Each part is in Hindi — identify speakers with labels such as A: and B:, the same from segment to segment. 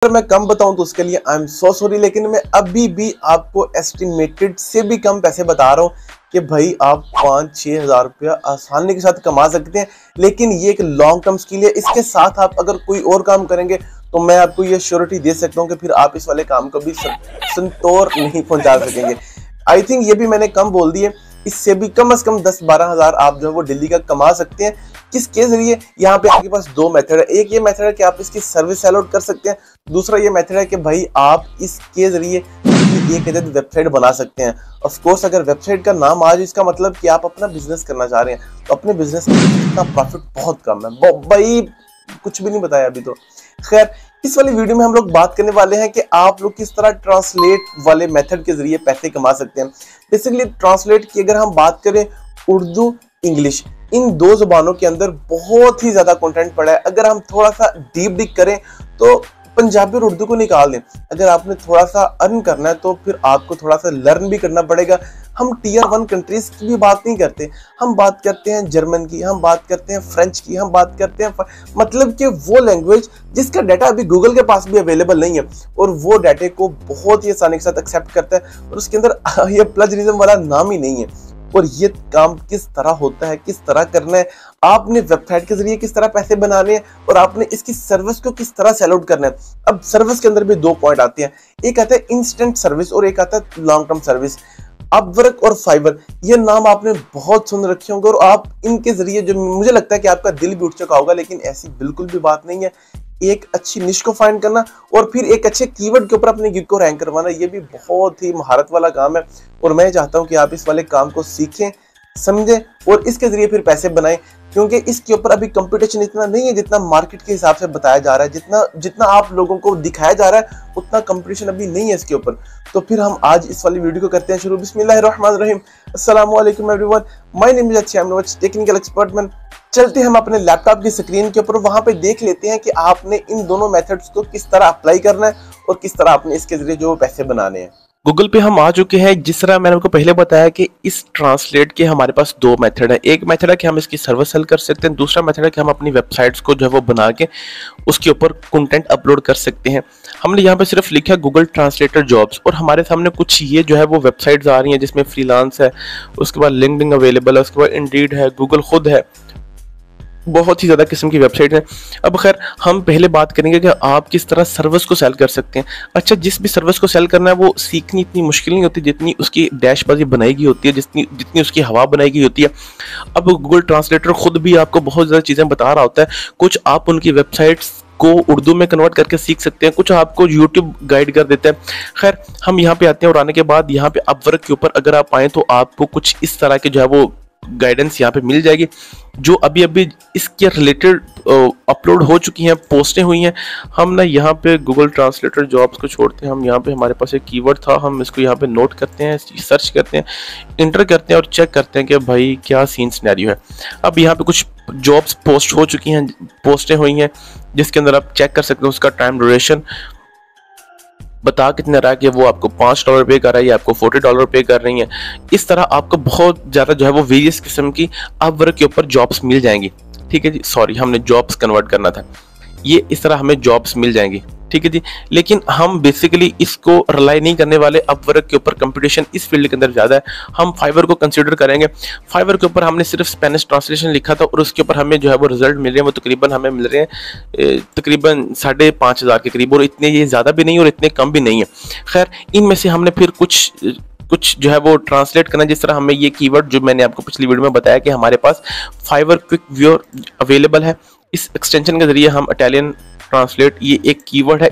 A: अगर मैं कम बताऊं तो उसके लिए आई एम सो सॉरी, लेकिन मैं अभी भी आपको एस्टिमेटेड से भी कम पैसे बता रहा हूं कि भाई आप 5-6 हज़ार रुपया आसानी के साथ कमा सकते हैं। लेकिन ये एक लॉन्ग टर्म स्किल है। इसके साथ आप अगर कोई और काम करेंगे तो मैं आपको ये श्योरिटी दे सकता हूँ कि फिर आप इस वाले काम को भी संतोर नहीं पहुंचा सकेंगे। आई थिंक ये भी मैंने कम बोल दिए। इससे भी कम से कम 10-12 हज़ार आप जो है वो दिल्ली का कमा सकते हैं। किसके जरिए? यहाँ पे आपके पास दो मेथड है। एक ये मेथड है कि आप इसकी सर्विस सेल आउट कर सकते हैं। दूसरा ये मेथड है कि भाई आप इसके जरिए एक वेबसाइट बना सकते हैं। ऑफ कोर्स अगर वेबसाइट का नाम आज इसका मतलब कि आप अपना बिजनेस करना चाह रहे हैं, तो अपने बिजनेस में इतना प्रॉफिट बहुत कम है भाई, कुछ भी नहीं बताया अभी तो। खैर, इस वाली वीडियो में हम लोग बात करने वाले हैं कि आप लोग किस तरह ट्रांसलेट वाले मेथड के जरिए पैसे कमा सकते हैं। बेसिकली ट्रांसलेट की अगर हम बात करें, उर्दू इंग्लिश इन दो जुबानों के अंदर बहुत ही ज्यादा कंटेंट पड़ा है। अगर हम थोड़ा सा डीप करें तो पंजाबी और उर्दू को निकाल दें। अगर आपने थोड़ा सा अर्न करना है तो फिर आपको थोड़ा सा लर्न भी करना पड़ेगा। हम टीयर 1 कंट्रीज की भी बात नहीं करते, हम बात करते हैं जर्मन की, हम बात करते हैं फ्रेंच की, हम बात करते हैं मतलब कि वो लैंग्वेज जिसका डाटा अभी गूगल के पास भी अवेलेबल नहीं है और वो डाटे को बहुत ही आसानी के साथ एक्सेप्ट करता है और उसके अंदर ये प्लजरिज्म वाला नाम ही नहीं है। और ये काम किस तरह होता है, किस तरह करना है, आपने वेबसाइट के जरिए किस तरह पैसे बनाने हैं और आपने इसकी सर्विस को किस तरह सेल आउट करना है। अब सर्विस के अंदर भी दो पॉइंट आते हैं, एक आता है इंस्टेंट सर्विस और एक आता है लॉन्ग टर्म सर्विस। अपवर्क और फाइवर ये नाम आपने बहुत सुन रखे होंगे और आप इनके जरिए जो मुझे लगता है कि आपका दिल भी उठ चुका होगा, लेकिन ऐसी बिल्कुल भी बात नहीं है। एक अच्छी निश को फाइंड करना और फिर एक अच्छे कीवर्ड के ऊपर अपने गिग को रैंक करवाना, ये भी बहुत ही महारत वाला काम है। और मैं चाहता हूं कि आप इस वाले काम को सीखें, समझें और इसके जरिए फिर पैसे बनाएं, क्योंकि इसके ऊपर अभी कंपटीशन इतना नहीं है जितना मार्केट के हिसाब से बताया जा रहा है। जितना आप लोगों को दिखाया जा रहा है उतना कंपटीशन अभी नहीं है इसके ऊपर। तो फिर हम आज इस वाली वीडियो को करते हैं शुरू। बिस्मिल्लाहिर्रहमानिर्रहीम। अस्सलाम वालेकुम everyone, my name is Akshay, technical expert man. चलते हैं हम अपने लैपटॉप की स्क्रीन के ऊपर, वहां पे देख लेते हैं कि आपने इन दोनों मेथड्स को किस तरह अप्लाई करना है और किस तरह आपने इसके जरिए जो पैसे बनाने हैं।
B: गूगल पे हम आ चुके हैं। जिस तरह मैंने आपको पहले बताया कि इस ट्रांसलेट के हमारे पास दो मेथड है। एक मेथड है कि हम इसकी सर्विस सेल कर सकते हैं, दूसरा मेथड है कि हम अपनी वेबसाइट्स को जो है वो बना के उसके ऊपर कंटेंट अपलोड कर सकते हैं। हमने यहाँ पे सिर्फ लिखा है गूगल ट्रांसलेटर जॉब्स और हमारे सामने कुछ ये जो है वो वेबसाइट्स आ रही हैं जिसमें फ्रीलांस है, उसके बाद लिंक्डइन अवेलेबल है, उसके बाद इंडीड है, गूगल खुद है, बहुत ही ज़्यादा किस्म की वेबसाइट है। अब खैर हम पहले बात करेंगे कि आप किस तरह सर्विस को सेल कर सकते हैं। अच्छा, जिस भी सर्विस को सेल करना है वो सीखनी इतनी मुश्किल नहीं होती जितनी उसकी डैशबाजी बनाई गई होती है, जितनी उसकी हवा बनाई गई होती है। अब गूगल ट्रांसलेटर खुद भी आपको बहुत ज़्यादा चीज़ें बता रहा होता है। कुछ आप उनकी वेबसाइट्स को उर्दू में कन्वर्ट करके सीख सकते हैं, कुछ आपको यूट्यूब गाइड कर देते हैं। खैर हम यहाँ पे आते हैं और आने के बाद यहाँ पे अपवर्क के ऊपर अगर आप आएँ तो आपको कुछ इस तरह के जो है वो गाइडेंस यहाँ पे मिल जाएगी जो अभी अभी इसके रिलेटेड अपलोड हो चुकी हैं, पोस्टें हुई हैं। हम ना यहाँ पे गूगल ट्रांसलेटर जॉब्स को छोड़ते हैं, हम यहाँ पे हमारे पास एक कीवर्ड था, हम इसको यहाँ पे नोट करते हैं, सर्च करते हैं, इंटर करते हैं और चेक करते हैं कि भाई क्या सीन सिनेरियो है। अब यहाँ पे कुछ जॉब्स पोस्ट हो चुकी हैं, पोस्टें हुई हैं जिसके अंदर आप चेक कर सकते हैं उसका टाइम ड्यूरेशन बता कितने रहा है कि वो आपको $5 पे कर रहा है या आपको $40 पे कर रही है। इस तरह आपको बहुत ज़्यादा जो है वो वेरियस किस्म की अपवर्क के ऊपर जॉब्स मिल जाएंगी। ठीक है जी, सॉरी हमने जॉब्स कन्वर्ट करना था, ये इस तरह हमें जॉब्स मिल जाएंगी। ठीक है जी, लेकिन हम बेसिकली इसको रिलाई नहीं करने वाले। अपवर्क के ऊपर कंपटीशन इस फील्ड के अंदर ज़्यादा है, हम फाइवर को कंसिडर करेंगे। फाइवर के ऊपर हमने सिर्फ स्पेनिश ट्रांसलेशन लिखा था और उसके ऊपर हमें जो है वो रिजल्ट मिल रहे हैं, वो तकरीबन हमें मिल रहे हैं तकरीबन 5,500 के करीब, और इतने ये ज़्यादा भी नहीं और इतने कम भी नहीं है। खैर इनमें से हमने फिर कुछ जो है वो ट्रांसलेट करना, जिस तरह हमें ये कीवर्ड जो मैंने आपको पिछली वीडियो में बताया कि हमारे पास फाइवर क्विक व्यूअर अवेलेबल है। इस एक्सटेंशन के जरिए हम इटालियन ट्रांसलेट, ये एक कीवर्ड है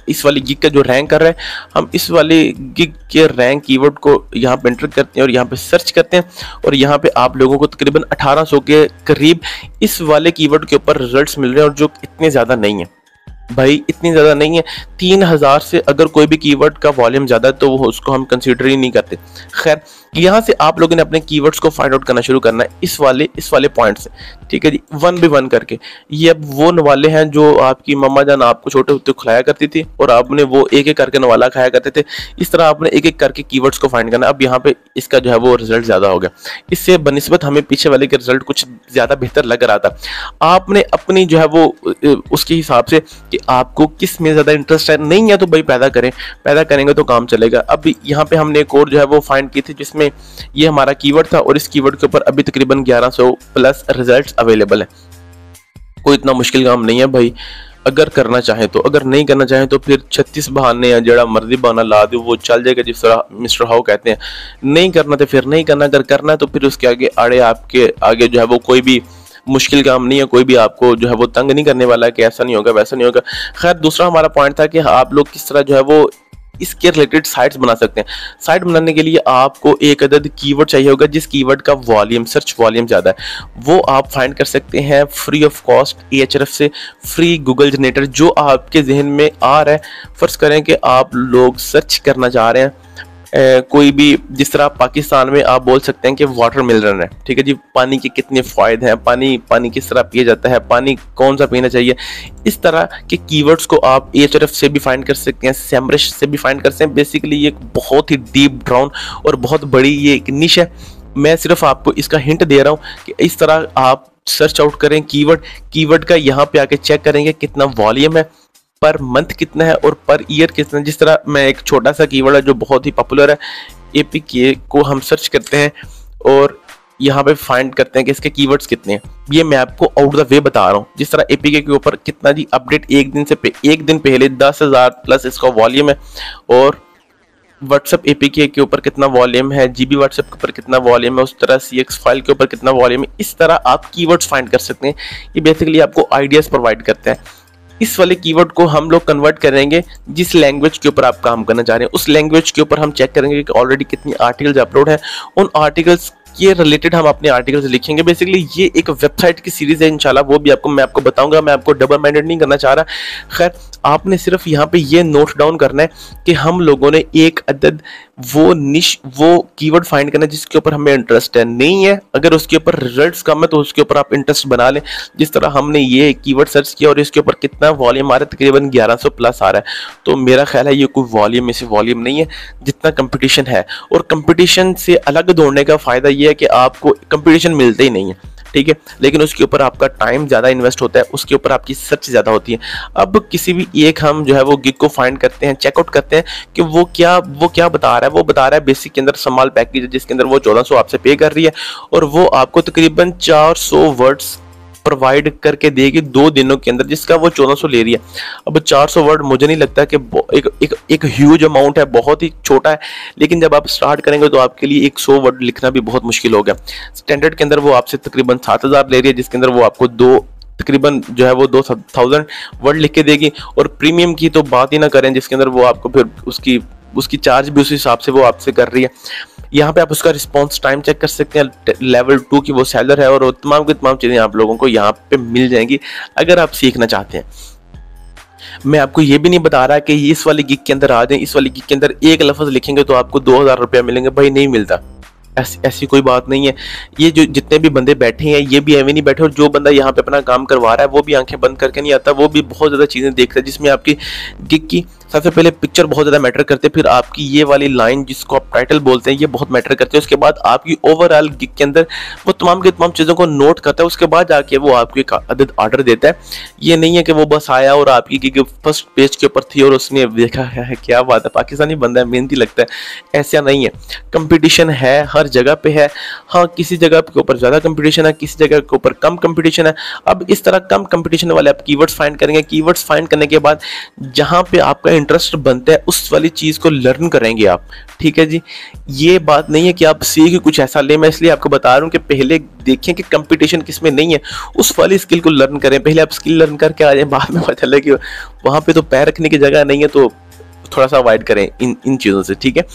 B: इस वाली गिग का जो रैंक कर रहा है, हम इस वाले गिग के रैंक कीवर्ड को यहाँ पे एंटर करते हैं और यहाँ पे सर्च करते हैं और यहाँ पे आप लोगों को तकरीबन 1800 के करीब इस वाले कीवर्ड के ऊपर रिजल्ट्स मिल रहे हैं, और जो इतने ज़्यादा नहीं है भाई, इतनी ज़्यादा नहीं है। 3000 से अगर कोई भी कीवर्ड का वॉल्यूम ज़्यादा है तो वो उसको हम कंसीडर ही नहीं करते। खैर यहाँ से आप लोगों ने अपने कीवर्ड्स को फाइंड आउट करना शुरू करना है इस वाले पॉइंट से। ठीक है जी, 1 by 1 करके। ये अब वो नवाले हैं जो आपकी मम्मा जान आपको छोटे होते खिलाया करती थी और आपने वो एक एक करके नवाला खाया करते थे। इस तरह आपने एक एक करके कीवर्ड्स को फाइंड करना। अब यहाँ पे इसका जो है वो रिजल्ट ज़्यादा हो गया, इससे बनिस्बत हमें पीछे वाले के रिजल्ट कुछ ज़्यादा बेहतर लग रहा था। आपने अपनी जो है वो उसके हिसाब से कि आपको किस में ज़्यादा इंटरेस्ट है। नहीं है तो भाई पैदा करें, पैदा करेंगे तो काम चलेगा। अब यहाँ पे हमने एक और जो है वो फाइंड की थी जिसमें ये हमारा कीवर्ड था और इस कीवर्ड के ऊपर अभी तकरीबन 1100 प्लस रिजल्ट्स अवेलेबल है। कोई इतना मुश्किल काम नहीं है भाई, अगर करना चाहे तो। अगर नहीं करना चाहे तो फिर 36 बहाने या जड़ा मर्जी बहाना ला दो, वो चल जाएगा, जिस तरह मिस्टर हाउ कहते हैं। नहीं करना तो फिर नहीं करना, अगर करना है तो फिर उसके आगे आड़े आपके आगे जो है वो कोई भी मुश्किल काम नहीं है, कोई भी आपको जो है वो तंग नहीं करने वाला है कि ऐसा नहीं होगा वैसा नहीं होगा। खैर, दूसरा हमारा पॉइंट था कि आप लोग किस तरह जो है वो इसके रिलेटेड साइट्स बना सकते हैं। साइट बनाने के लिए आपको एक अदद कीवर्ड चाहिए होगा जिस कीवर्ड का वॉल्यूम, सर्च वॉल्यूम ज़्यादा है। वो आप फाइंड कर सकते हैं फ्री ऑफ कॉस्ट Ahref से, फ्री गूगल जनरेटर जो आपके जहन में आ रहा है। फर्ज करें कि आप लोग सर्च करना चाह रहे हैं कोई भी, जिस तरह पाकिस्तान में आप बोल सकते हैं कि वाटर मिनरल है, ठीक है जी, पानी के कितने फ़ायदे हैं, पानी किस तरह पिया जाता है, पानी कौन सा पीना चाहिए। इस तरह के कीवर्ड्स को आप Ahref से भी फाइंड कर सकते हैं, SEMrush से भी फाइंड कर सकते हैं। बेसिकली ये एक बहुत ही डीप डाउन और बहुत बड़ी ये एक निश है। मैं सिर्फ आपको इसका हिंट दे रहा हूँ कि इस तरह आप सर्च आउट करें कीवर्ड का, यहाँ पे आके चेक करेंगे कितना वॉल्यूम है, पर मंथ कितना है और पर ईयर कितना। जिस तरह मैं एक छोटा सा कीवर्ड है जो बहुत ही पॉपुलर है, APK को हम सर्च करते हैं और यहाँ पे फाइंड करते हैं कि इसके कीवर्ड्स कितने हैं। ये मैं आपको आउट द वे बता रहा हूँ। जिस तरह APK के ऊपर कितना जी अपडेट एक दिन पहले 10,000 प्लस इसका वॉल्यूम है, और WhatsApp APK के ऊपर कितना वॉल्यूम है, GB WhatsApp के ऊपर कितना वॉल्यूम है, उस तरह CX फाइल के ऊपर कितना वॉल्यूम है। इस तरह आप कीवर्ड्स फाइंड कर सकते हैं। ये बेसिकली आपको आइडियाज प्रोवाइड करते हैं। इस वाले कीवर्ड को हम लोग कन्वर्ट करेंगे जिस लैंग्वेज के ऊपर आप काम करना चाह रहे हैं, उस लैंग्वेज के ऊपर हम चेक करेंगे कि ऑलरेडी कितनी आर्टिकल्स अपलोड है। उन आर्टिकल्स के रिलेटेड हम अपने आर्टिकल्स लिखेंगे। बेसिकली ये एक वेबसाइट की सीरीज है, इंशाल्लाह वो भी मैं आपको बताऊंगा। मैं आपको डबल माइंडेड नहीं करना चाह रहा। खैर, आपने सिर्फ यहाँ पे ये नोट डाउन करना है कि हम लोगों ने एक अदद वो कीवर्ड फाइंड करना है जिसके ऊपर हमें इंटरेस्ट है। नहीं है, अगर उसके ऊपर रिजल्ट्स कम है तो उसके ऊपर आप इंटरेस्ट बना लें। जिस तरह हमने ये कीवर्ड सर्च किया और इसके ऊपर कितना वॉल्यूम आ रहा है, तकरीबन 1100 प्लस आ रहा है। तो मेरा ख्याल है ये कोई वॉल्यूम में से वॉल्यूम नहीं है जितना कंपटीशन है। और कंपटीशन से अलग दौड़ने का फायदा ये है कि आपको कंपटीशन मिलते ही नहीं है, ठीक है, लेकिन उसके ऊपर आपका टाइम ज़्यादा इन्वेस्ट होता है, उसके ऊपर आपकी सर्च ज़्यादा होती है। अब किसी भी एक हम जो है वो गिग को फाइंड करते हैं, चेकआउट करते हैं कि वो क्या बता रहा है। वो बता रहा है बेसिक के अंदर स्मॉल पैकेज है जिसके अंदर वो 1400 आपसे पे कर रही है और वो आपको तकरीबन 400 वर्ड्स प्रोवाइड करके देगी 2 दिनों के अंदर, जिसका वो 1400 ले रही है। अब 400 वर्ड मुझे नहीं लगता कि एक ह्यूज अमाउंट है, बहुत ही छोटा है, लेकिन जब आप स्टार्ट करेंगे तो आपके लिए 100 वर्ड लिखना भी बहुत मुश्किल हो गया। स्टैंडर्ड के अंदर वो आपसे तकरीबन 7000 ले रही है, जिसके अंदर वो आपको तकरीबन जो है वो 2000 वर्ड लिख के देगी। और प्रीमियम की तो बात ही ना करें, जिसके अंदर वो आपको फिर उसकी चार्ज भी उस हिसाब से वो आपसे कर रही है। यहाँ पे आप उसका रिस्पॉन्स टाइम चेक कर सकते हैं, लेवल 2 की वो सेलर है, और तमाम की तमाम चीज़ें आप लोगों को यहाँ पे मिल जाएंगी अगर आप सीखना चाहते हैं। मैं आपको ये भी नहीं बता रहा कि इस वाली गिग के अंदर आ जाएं, इस वाली गिग के अंदर एक लफ्ज़ लिखेंगे तो आपको 2000 रुपया मिलेंगे, भाई नहीं मिलता। ऐसी कोई बात नहीं है। ये जो जितने भी बंदे बैठे हैं ये भी एवं नहीं बैठे, और जो बंदा यहाँ पे अपना काम करवा रहा है वो भी आंखें बंद करके नहीं आता, वो भी बहुत ज़्यादा चीज़ें देखता है जिसमें आपकी गिग की सबसे पहले पिक्चर बहुत ज़्यादा मैटर करते हैं, फिर आपकी ये वाली लाइन जिसको आप टाइटल बोलते हैं ये बहुत मैटर करते हैं, उसके बाद आपकी ओवरऑल गिग के अंदर वो तमाम की तमाम चीज़ों को नोट करता है, उसके बाद जाके वो आपको एक अदद ऑर्डर देता है। ये नहीं है कि वो बस आया और आपकी गिग फर्स्ट पेज के ऊपर थी और उसने देखा है क्या बात है पाकिस्तानी बंदा है मेहनती लगता है, ऐसा नहीं है। कंपटीशन है हर जगह पे है, हाँ किसी जगह के ऊपर ज़्यादा कंपटीशन है, किसी जगह के ऊपर कम कंपटीशन है। अब इस तरह कम कंपटीशन वाले आप कीवर्ड्स फाइंड करेंगे, कीवर्ड्स फाइंड करने के बाद जहाँ पे आपका इंटरेस्ट बनता है उस वाली चीज़ को लर्न करेंगे आप, ठीक है जी। ये बात नहीं है कि आप सीख कुछ ऐसा ले, मैं इसलिए आपको बता रहा हूँ कि पहले देखें कि कंपटीशन किसमें नहीं है, उस वाली स्किल को लर्न करें। पहले आप स्किल लर्न करके आ जाए, बाद में पता चले कि वहाँ पे तो पैर रखने की जगह नहीं है, तो थोड़ा सा अवॉइड करें इन चीज़ों से, ठीक है।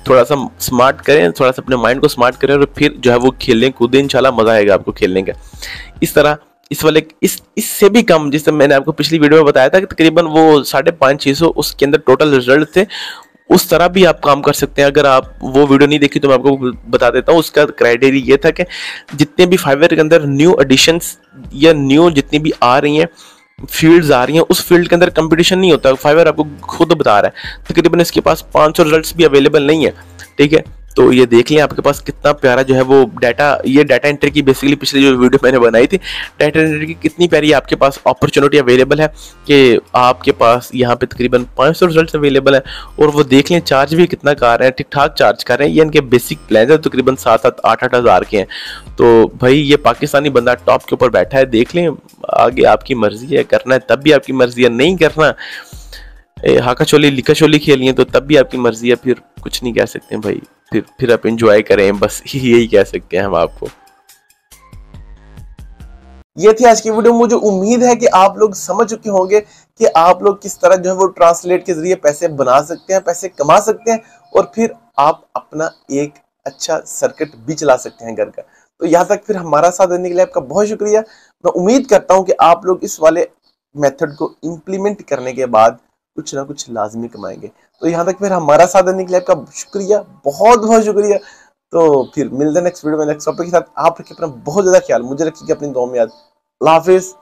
B: थोड़ा सा स्मार्ट करें, थोड़ा सा अपने माइंड को स्मार्ट करें और फिर जो है वो खेलने कूदें, इंशाल्लाह मज़ा आएगा आपको खेलने का। इस तरह इससे भी कम, जिससे मैंने आपको पिछली वीडियो में बताया था कि तकरीबन वो 550-600 उसके अंदर टोटल रिजल्ट थे, उस तरह भी आप काम कर सकते हैं। अगर आप वो वीडियो नहीं देखी तो मैं आपको बता देता हूँ। उसका क्राइटेरिया ये था कि जितने भी फाइवर के अंदर न्यू एडिशंस या न्यू जितनी भी आ रही हैं फील्ड्स आ रही हैं, उस फील्ड के अंदर कंपटीशन नहीं होता। फाइवर आपको खुद बता रहा है तकरीबन इसके पास 500 रिजल्ट्स भी अवेलेबल नहीं है, ठीक है। तो ये देख लें आपके पास कितना प्यारा जो है वो डाटा, ये डाटा एंट्री की बेसिकली पिछली जो वीडियो मैंने बनाई थी, डाटा एंट्री की कितनी प्यारी आपके पास अपॉर्चुनिटी अवेलेबल है कि आपके पास यहाँ पे तकरीबन 500 रिजल्ट अवेलेबल है। और वो देख लें चार्ज भी कितना कर रहे हैं, ठीक ठाक चार्ज कर रहे हैं। ये इनके बेसिक प्लान है तकरीबन 7-8 हज़ार के हैं। तो भाई ये पाकिस्तानी बंदा टॉप के ऊपर बैठा है, देख लें। आगे आपकी मर्जी है, करना है तब भी आपकी मर्जी है, नहीं करना हाका चोली लिखा चोली खेली है तो तब भी आपकी मर्जी है। फिर कुछ नहीं कह सकते भाई, फिर आप एंजॉय करें, बस यही कह सकते हैं हम आपको।
A: ये थी आज की वीडियो। मुझे उम्मीद है कि आप लोग समझ चुके होंगे कि आप लोग किस तरह जो है वो ट्रांसलेट के जरिए पैसे बना सकते हैं, पैसे कमा सकते हैं, और फिर आप अपना एक अच्छा सर्किट भी चला सकते हैं घर का। तो यहाँ तक फिर हमारा साथ देने के लिए आपका बहुत शुक्रिया। मैं उम्मीद करता हूँ कि आप लोग इस वाले मेथड को इम्प्लीमेंट करने के बाद कुछ ना कुछ लाजमी कमाएंगे। तो यहाँ तक फिर हमारा साथ देने के लिए आपका शुक्रिया, बहुत बहुत शुक्रिया। तो फिर मिलते हैं नेक्स्ट वीडियो में नेक्स्ट टॉपिक के साथ। आप रखिए अपना बहुत ज्यादा ख्याल, मुझे रखिएगा अपनी दुआ में याद। अल्लाह हाफिज।